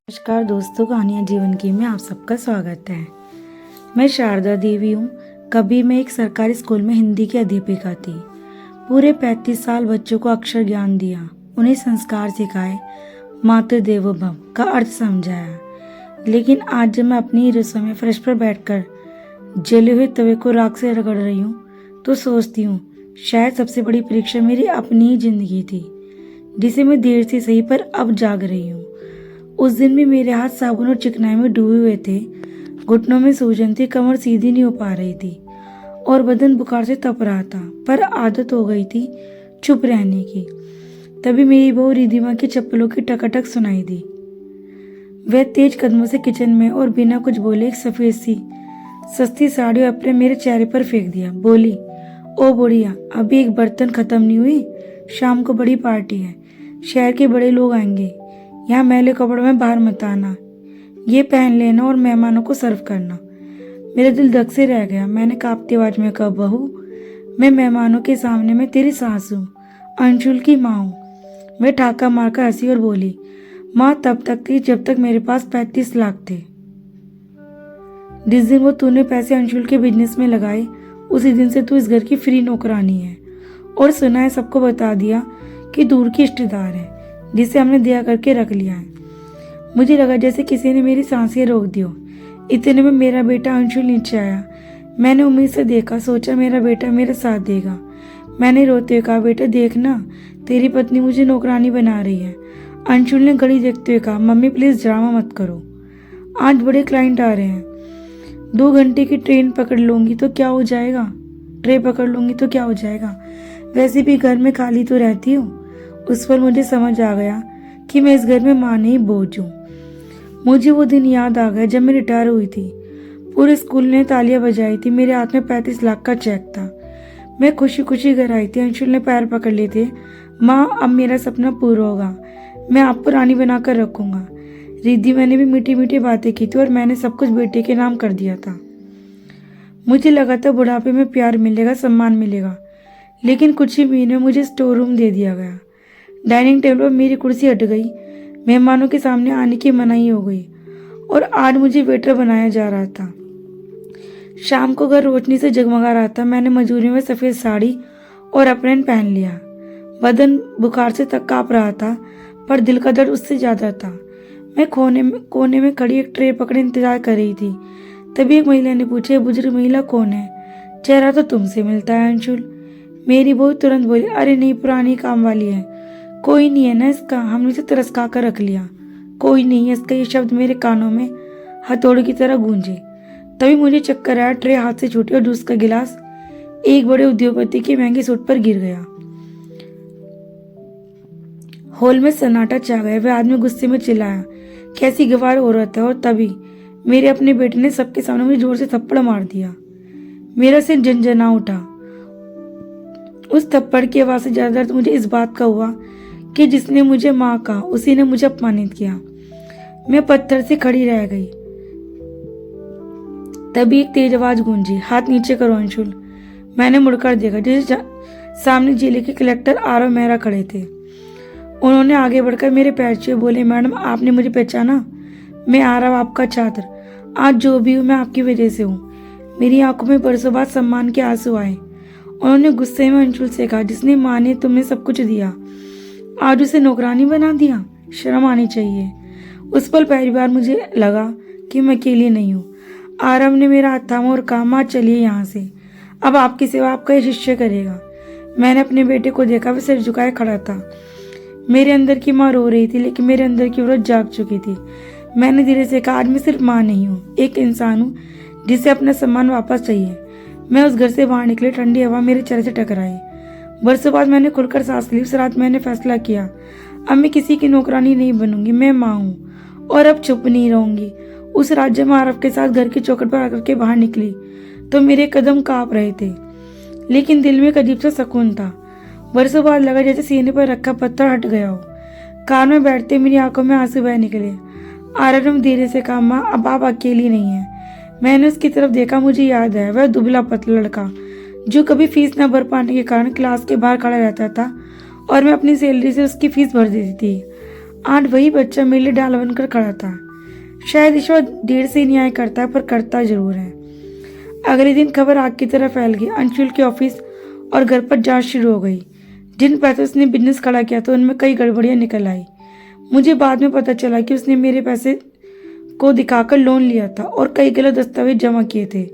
नमस्कार दोस्तों, कहानियाँ जीवन की में आप सबका स्वागत है। मैं शारदा देवी हूँ। कभी मैं एक सरकारी स्कूल में हिंदी की अध्यापिका थी। पूरे 35 साल बच्चों को अक्षर ज्ञान दिया, उन्हें संस्कार सिखाए, मातृदेवो भव का अर्थ समझाया। लेकिन आज जब मैं अपनी रसोई में फर्श पर बैठकर जले हुए तवे को राख से रगड़ रही हूँ तो सोचती हूँ शायद सबसे बड़ी परीक्षा मेरी अपनी ही जिंदगी थी, जिसे मैं देर से सही पर अब जाग रही हूँ। उस दिन भी मेरे हाथ साबुन और चिकनाई में डूबे हुए थे, घुटनों में सूजन थी, कमर सीधी नहीं हो पा रही थी और बदन बुखार से तप रहा था, पर आदत हो गई थी चुप रहने की। तभी मेरी बहू रिधिमा की चप्पलों की टकाटक सुनाई दी। वह तेज कदमों से किचन में और बिना कुछ बोले एक सफेद सी सस्ती साड़ी अपने मेरे चेहरे पर फेंक दिया। बोली, ओ बुढ़िया, अभी एक बर्तन खत्म नहीं हुई, शाम को बड़ी पार्टी है, शहर के बड़े लोग आएंगे, यहाँ मैले कपड़ों में बाहर मत आना, ये पहन लेना और मेहमानों को सर्व करना। मेरा दिल धक से रह गया। मैंने कांपती आवाज में कहा, बहू, मैं मेहमानों के सामने में तेरी सास हूँ, अंशुल की माँ हूँ। मैं ठाका मारकर हंसी और बोली, माँ तब तक थी जब तक मेरे पास 35 लाख थे। जिस दिन वो तूने पैसे अंशुल के बिजनेस में लगाए, उसी दिन से तू इस घर की फ्री नौकरानी है। और सुना है, सबको बता दिया कि दूर की रिश्तेदार है जिसे हमने दिया करके रख लिया है। मुझे लगा जैसे किसी ने मेरी सांसें रोक दी हो। इतने में मेरा बेटा अंशुल नीचे आया। मैंने उम्मीद से देखा, सोचा मेरा बेटा मेरा साथ देगा। मैंने रोते हुए कहा, बेटा देखना, तेरी पत्नी मुझे नौकरानी बना रही है। अंशुल ने घड़ी देखते हुए कहा, मम्मी प्लीज ड्रामा मत करो, आज बड़े क्लाइंट आ रहे हैं। 2 घंटे की ट्रेन पकड़ लूंगी तो क्या हो जाएगा, वैसे भी घर में खाली तो रहती हूँ। उस पर मुझे समझ आ गया कि मैं इस घर में माँ नहीं बोझ हूँ। मुझे वो दिन याद आ गया जब मैं रिटायर हुई थी। पूरे स्कूल ने तालियां बजाई थी। मेरे हाथ में 35 लाख का चेक था। मैं खुशी खुशी घर आई थी। अंशुल ने पैर पकड़ लिए थे। माँ, अब मेरा सपना पूरा होगा, मैं आपको रानी बनाकर रखूंगा। रिद्धि मैंने भी मीठी मीठी बातें की थी और मैंने सब कुछ बेटे के नाम कर दिया था। मुझे लगा था बुढ़ापे में प्यार मिलेगा, सम्मान मिलेगा, लेकिन कुछ ही महीने में मुझे स्टोर रूम दे दिया गया। डाइनिंग टेबल पर मेरी कुर्सी हट गई, मेहमानों के सामने आने की मनाही हो गई और आज मुझे वेटर बनाया जा रहा था। शाम को घर रोशनी से जगमगा रहा था। मैंने मजबूरी में सफ़ेद साड़ी और अप्रैन पहन लिया। बदन बुखार से तक काँप रहा था, पर दिल का दर्द उससे ज़्यादा था। मैं कोने में खड़ी एक ट्रे पकड़े इंतजार कर रही थी। तभी एक महिला ने पूछा, ये बुजुर्ग महिला कौन है? चेहरा तो तुमसे मिलता है अंशुल। मेरी बहू तुरंत बोली, अरे नहीं, पुरानी काम वाली है, कोई नहीं है ना इसका, हमने इसे तरसका कर रख लिया, कोई नहीं है इसका। ये शब्द मेरे कानों में हथौड़े की तरह गूंजे। तभी मुझे चक्कर आया, ट्रे हाथ से छूटी और दूध का गिलास एक बड़े उद्योगपति के महंगे सूट पर गिर गया। हॉल में सन्नाटा छा गया। वह आदमी गुस्से में चिल्लाया, कैसी गवार औरत है। और तभी मेरे अपने बेटे ने सबके सामने मुझे जोर से थप्पड़ मार दिया। मेरा सिर झंझना उठा। उस थप्पड़ की आवाज से ज्यादा दर्द मुझे इस बात का हुआ कि जिसने मुझे माँ कहा उसी ने मुझे अपमानित किया। मैं पत्थर से खड़ी रह गई। तभी एक तेज आवाज गूंजी, हाथ नीचे करो अंशुल। मैंने मुड़कर देखा, जिसके सामने जिले के कलेक्टर आरव मेहरा खड़े थे। उन्होंने आगे बढ़कर मेरे पैर छुए, बोले, मैडम आपने मुझे पहचाना? मैं आरव, आपका छात्र। आज जो भी हूँ मैं आपकी वजह से हूँ। मेरी आंखों में बरसों बाद सम्मान के आंसू आए। उन्होंने गुस्से में अंशुल से कहा, जिसने माँ ने तुम्हें सब कुछ दिया, आज उसे नौकरानी बना दिया, शर्म आनी चाहिए। उस पल पहली बार मुझे लगा कि मैं अकेली नहीं हूँ। आरव ने मेरा हाथ थामा और कहा, माँ चलिए यहाँ से, अब आपकी सेवा आपका ये शिष्य करेगा। मैंने अपने बेटे को देखा, वह सिर झुकाए खड़ा था। मेरे अंदर की माँ रो रही थी, लेकिन मेरे अंदर की औरत जाग चुकी थी। मैंने धीरे से कहा, आज मैं सिर्फ माँ नहीं हूँ, एक इंसान हूँ जिसे अपना सम्मान वापस चाहिए। मैं उस घर से बाहर निकली। ठंडी हवा मेरे चेहरे से टकराई। बरसों बाद मैंने खुलकर सांस ली। उस रात मैंने फैसला किया, अब मैं किसी की नौकरानी नहीं बनूंगी, मैं माँ हूँ और अब चुप नहीं रहूंगी। उस रात जब मैं आरव के साथ घर की चौखट पर आकर के बाहर निकली तो मेरे कदम कांप रहे थे, लेकिन दिल में एक अजीब सा सुकून था। बरसों बाद लगा जैसे सीने पर रखा पत्थर हट गया हो। कार में बैठते मेरी आंखों में आंसू बह निकले। आरव ने धीरे से कहा, माँ अब आप अकेली नहीं है। मैंने उसकी तरफ देखा। मुझे याद है वह दुबला पतला लड़का जो कभी फीस न भर पाने के कारण क्लास के बाहर खड़ा रहता था और मैं अपनी सैलरी से उसकी फीस भर देती थी। आज वही बच्चा मेरे लिए डाल बनकर खड़ा था। शायद ईश्वर देर से न्याय करता है पर करता जरूर है। अगले दिन खबर आग की तरह फैल गई। अंशुल के ऑफिस और घर पर जांच शुरू हो गई। जिन पैसों से उसने बिजनेस खड़ा किया था उनमें कई गड़बड़ियां निकल आई। मुझे बाद में पता चला कि उसने मेरे पैसे को दिखाकर लोन लिया था और कई गलत दस्तावेज जमा किए थे।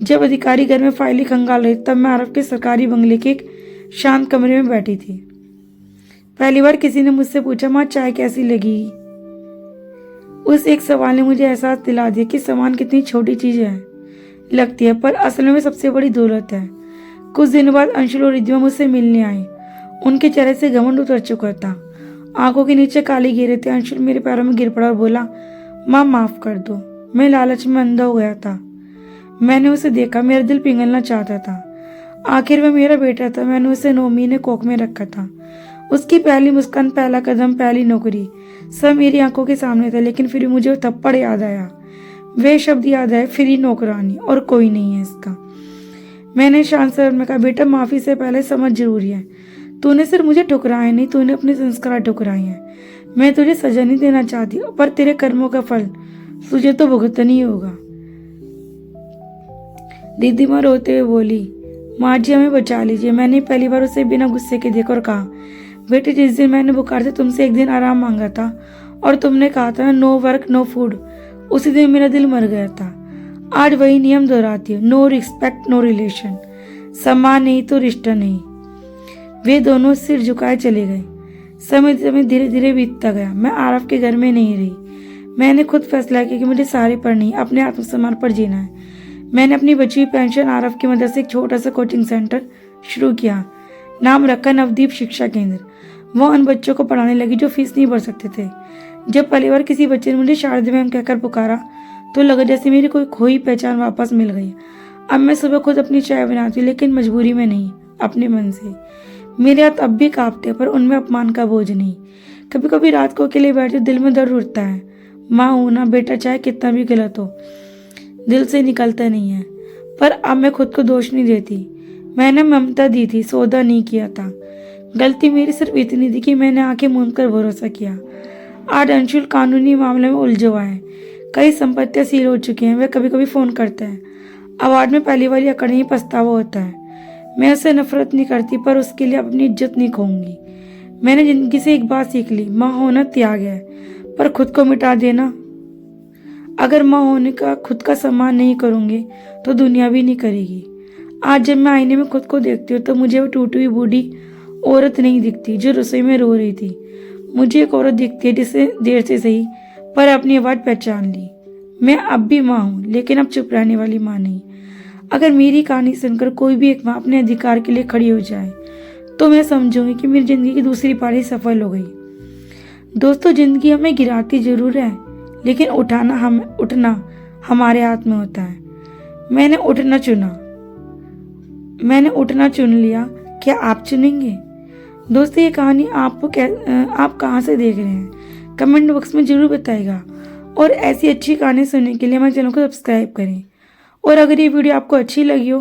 जब अधिकारी घर में फाइलें खंगाल रहे तब मैं आरव के सरकारी बंगले के एक शांत कमरे में बैठी थी। पहली बार किसी ने मुझसे पूछा, माँ चाय कैसी लगी? उस एक सवाल ने मुझे एहसास दिला दिया कि सम्मान कितनी छोटी चीज है लगती है पर असल में सबसे बड़ी दौलत है। कुछ दिनों बाद अंशुल और रिद्धिमा मुझसे मिलने आए। उनके चेहरे से घमंड उतर चुका था। आंखों के नीचे काली घेरे थे। अंशुल मेरे पैरों में गिर पड़ा और बोला, माँ माफ कर दो, मैं लालच में अंधा हो गया था। मैंने उसे देखा, मेरा दिल पिघलना चाहता था। आखिर वह मेरा बेटा था। मैंने उसे 9 महीने कोख में रखा था। उसकी पहली मुस्कान, पहला कदम, पहली नौकरी सब मेरी आंखों के सामने था। लेकिन फिर मुझे वो थप्पड़ याद आया, वे शब्द याद आए, फ्री नौकरानी और कोई नहीं है इसका। मैंने शांत स्वर में कहा, बेटा माफी से पहले समझ जरूरी है। तूने सिर्फ मुझे ठुकराया नहीं, तूने अपने संस्कार ठुकराए हैं। मैं तुझे सजा नहीं देना चाहती पर तेरे कर्मों का फल तुझे तो भुगतना ही होगा। रिद्धिमा रोते हुए बोली, माँ जी हमें बचा लीजिए। मैंने पहली बार उसे बिना गुस्से के देखा और कहा, बेटे जिस दिन मैंने बुखार से तुमसे एक दिन आराम मांगा था और तुमने कहा था नो वर्क नो फूड, उसी दिन मेरा दिल मर गया था। आज वही नियम दोहराती हूँ, नो रिस्पेक्ट नो रिलेशन। सम्मान नहीं तो रिश्ता नहीं। वे दोनों सिर झुकाए चले गए। समय धीरे धीरे बीतता गया। मैं आरव के घर में नहीं रही। मैंने खुद फैसला किया कि मुझे सहारे पर नहीं, अपने आत्मसम्मान पर जीना है। मैंने अपनी बची हुई पेंशन आरव की मदद से एक छोटा सा कोचिंग सेंटर शुरू किया। नाम रखा नवदीप शिक्षा केंद्र। वो उन बच्चों को पढ़ाने लगी जो फीस नहीं भर सकते थे। जब पहली बार किसी बच्चे ने मुझे शारदा मैम कहकर पुकारा तो लगा जैसे मेरी कोई खोई पहचान वापस मिल गई। अब मैं सुबह खुद अपनी चाय बनाती हूँ, लेकिन मजबूरी में नहीं, अपने मन से। मेरे हाथ अब भी कांपते पर उनमें अपमान का बोझ नहीं। कभी कभी रात को अकेले बैठे दिल में दर्द उठता है। माँ हूं ना, बेटा चाहे कितना भी गलत हो दिल से निकलता नहीं है। पर अब मैं खुद को दोष नहीं देती। मैंने ममता दी थी, सौदा नहीं किया था। गलती मेरी सिर्फ इतनी थी कि मैंने आंखें मूंद कर भरोसा किया। आज अंशुल कानूनी मामले में उलझा हुआ है। कई संपत्तियां सील हो चुकी हैं। वह कभी कभी फोन करता है। अवार्ड में पहली बार अकड़ने ही पछतावा होता है। मैं उससे नफरत नहीं करती पर उसके लिए अपनी इज्जत नहीं खोऊंगी। मैंने जिंदगी से एक बात सीख ली, माँ होना त्याग है पर खुद को मिटा देना। अगर माँ होने का खुद का सम्मान नहीं करूंगी तो दुनिया भी नहीं करेगी। आज जब मैं आईने में खुद को देखती हूँ तो मुझे वो टूटी हुई बूढ़ी औरत नहीं दिखती जो रसोई में रो रही थी। मुझे एक औरत दिखती है जिससे देर से सही पर अपनी आवाज पहचान ली। मैं अब भी माँ हूँ, लेकिन अब चुप रहने वाली माँ नहीं। अगर मेरी कहानी सुनकर कोई भी एक माँ अपने अधिकार के लिए खड़ी हो जाए तो मैं समझूंगी कि मेरी जिंदगी की दूसरी पारी सफल हो गई। दोस्तों, जिंदगी हमें गिराती जरूर है लेकिन उठना हमारे हाथ में होता है। मैंने उठना चुन लिया। क्या आप चुनेंगे? दोस्तों, ये कहानी आप कहाँ से देख रहे हैं कमेंट बॉक्स में जरूर बताइएगा। और ऐसी अच्छी कहानी सुनने के लिए हमारे चैनल को सब्सक्राइब करें। और अगर ये वीडियो आपको अच्छी लगी हो